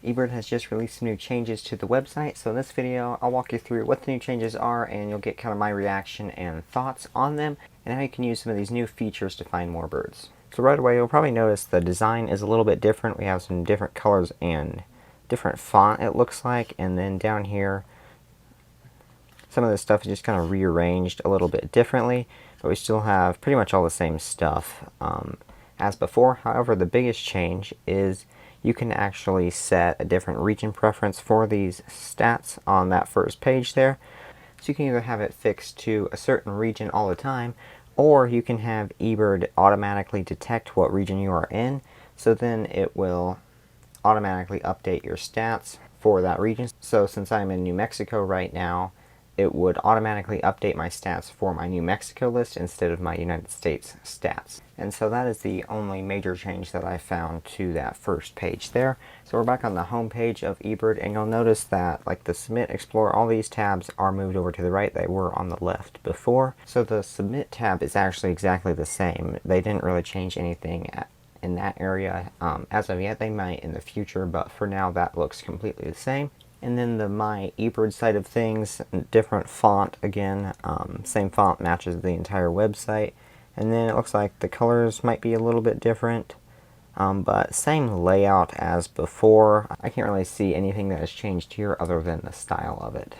eBird has just released some new changes to the website, so in this video I'll walk you through what the new changes are and you'll get kind of my reaction and thoughts on them and how you can use some of these new features to find more birds. So right away you'll probably notice the design is a little bit different. We have some different colors and different font it looks like, and then down here some of this stuff is just kind of rearranged a little bit differently, but we still have pretty much all the same stuff as before. However, the biggest change is you can actually set a different region preference for these stats on that first page there. So you can either have it fixed to a certain region all the time, or you can have eBird automatically detect what region you are in, so then it will automatically update your stats for that region. So since I'm in New Mexico right now, it would automatically update my stats for my New Mexico list instead of my United States stats. And so that is the only major change that I found to that first page there. So we're back on the home page of eBird, and you'll notice that like the Submit, Explore, all these tabs are moved over to the right. They were on the left before. So the Submit tab is actually exactly the same. They didn't really change anything in that area as of yet. They might in the future, but for now that looks completely the same. And then the My eBird side of things, different font again, same font matches the entire website. And then it looks like the colors might be a little bit different, but same layout as before. I can't really see anything that has changed here other than the style of it.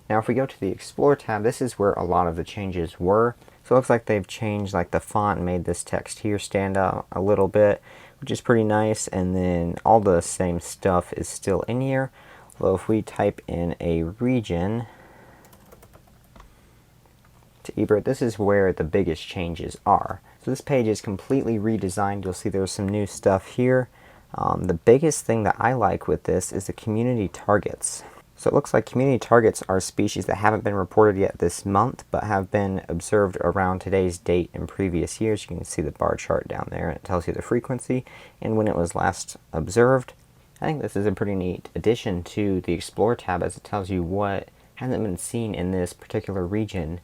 Now if we go to the Explore tab, this is where a lot of the changes were. So it looks like they've changed like the font and made this text here stand out a little bit, which is pretty nice. And then all the same stuff is still in here. Well, if we type in a region to eBird, this is where the biggest changes are. So this page is completely redesigned. You'll see there's some new stuff here. The biggest thing that I like with this is the community targets. So it looks like community targets are species that haven't been reported yet this month, but have been observed around today's date in previous years. You can see the bar chart down there, and it tells you the frequency and when it was last observed. I think this is a pretty neat addition to the Explore tab, as it tells you what hasn't been seen in this particular region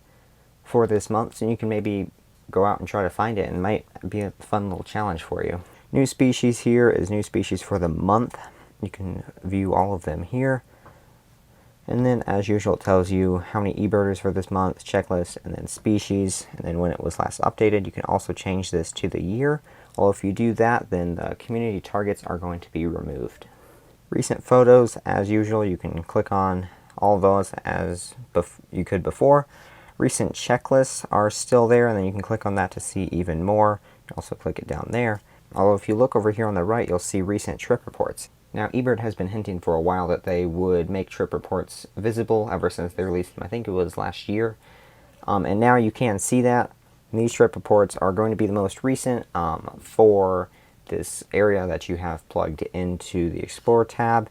for this month, so you can maybe go out and try to find it, and it might be a fun little challenge for you. New species here is new species for the month. You can view all of them here. And then as usual it tells you how many eBirders for this month, checklist, and then species, and then when it was last updated. You can also change this to the year. Well, if you do that, then the community targets are going to be removed. Recent photos, as usual, you can click on all those as you could before. Recent checklists are still there, and then you can click on that to see even more. You can also click it down there. Although if you look over here on the right, you'll see recent trip reports. Now, eBird has been hinting for a while that they would make trip reports visible ever since they released them. I think it was last year. And now you can see that. And these trip reports are going to be the most recent for this area that you have plugged into the Explore tab.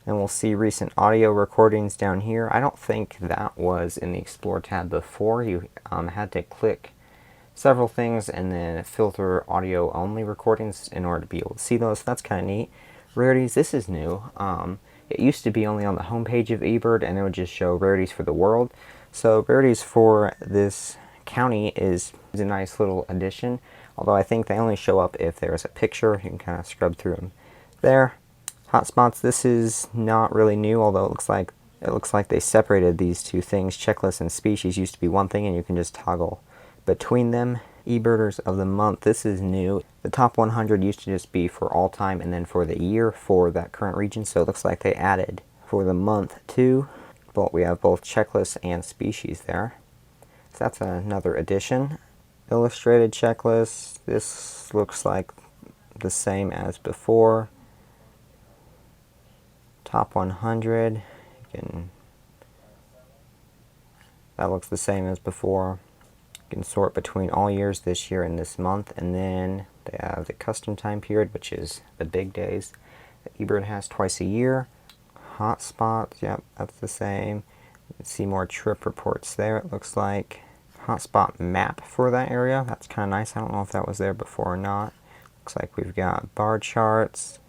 Then we'll see recent audio recordings down here. I don't think that was in the Explore tab before. You had to click several things and then filter audio only recordings in order to be able to see those. So that's kind of neat. Rarities, this is new. It used to be only on the homepage of eBird, and it would just show rarities for the world. So rarities for this county is a nice little addition, although I think they only show up if there's a picture. You can kind of scrub through them there. Hotspots, this is not really new, although it looks like they separated these two things. Checklists and species used to be one thing, and you can just toggle between them. eBirders of the month, this is new. The top 100 used to just be for all time and then for the year for that current region, so it looks like they added for the month too. But we have both checklists and species there. So that's another addition. Illustrated checklist, this looks like the same as before. Top 100, that looks the same as before. You can sort between all years, this year and this month, and then they have the custom time period, which is the big days that eBird has twice a year. Hotspots, yep, that's the same. You can see more trip reports there, it looks like. Hotspot map for that area, that's kind of nice. I don't know if that was there before or not. Looks like we've got bar charts.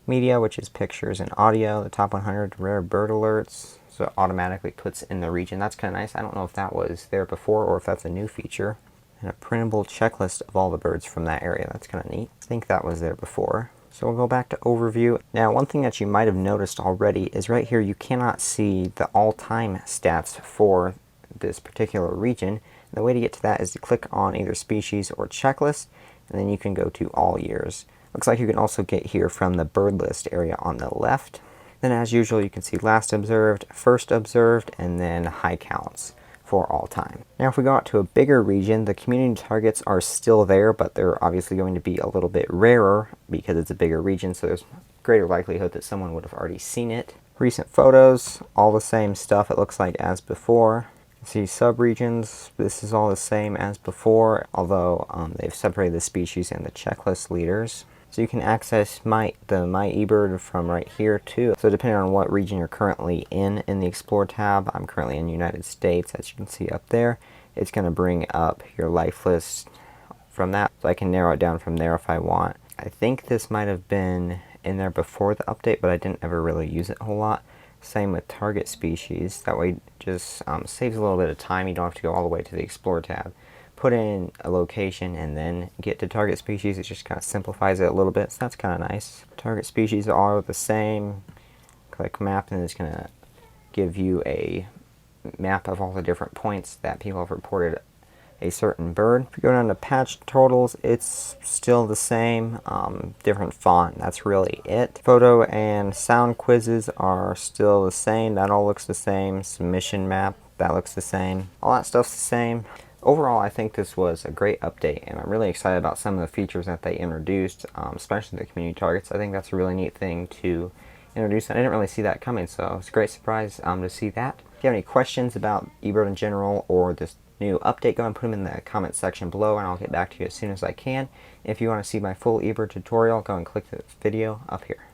Media, which is pictures and audio. The top 100 rare bird alerts, so it automatically puts in the region. That's kind of nice. I don't know if that was there before or if that's a new feature. And a printable checklist of all the birds from that area. That's kind of neat. I think that was there before. So we'll go back to overview. Now, one thing that you might have noticed already is right here you cannot see the all-time stats for this particular region. And the way to get to that is to click on either species or checklist, and then you can go to all years. Looks like you can also get here from the bird list area on the left. Then as usual, you can see last observed, first observed, and then high counts for all time. Now if we go out to a bigger region, the community targets are still there, but they're obviously going to be a little bit rarer because it's a bigger region, so there's greater likelihood that someone would have already seen it. Recent photos, all the same stuff it looks like as before. See subregions, this is all the same as before, although they've separated the species and the checklist leaders. So you can access the My eBird from right here too. So depending on what region you're currently in the Explore tab, I'm currently in the United States, as you can see up there. It's going to bring up your life list from that. So I can narrow it down from there if I want. I think this might have been in there before the update, but I didn't ever really use it a whole lot. Same with target species. That way it just saves a little bit of time. You don't have to go all the way to the Explore tab. Put in a location and then get to target species. It just kind of simplifies it a little bit, so that's kind of nice. Target species are the same. Click map and it's going to give you a map of all the different points that people have reported a certain bird. If you go down to patch totals, it's still the same, different font. That's really it. Photo and sound quizzes are still the same. That all looks the same. Submission map, that looks the same. All that stuff's the same. Overall, I think this was a great update, and I'm really excited about some of the features that they introduced, especially the community targets. I think that's a really neat thing to introduce, and I didn't really see that coming, so it's a great surprise to see that. If you have any questions about eBird in general or this new update, go and put them in the comment section below, and I'll get back to you as soon as I can. If you want to see my full eBird tutorial, go and click the video up here.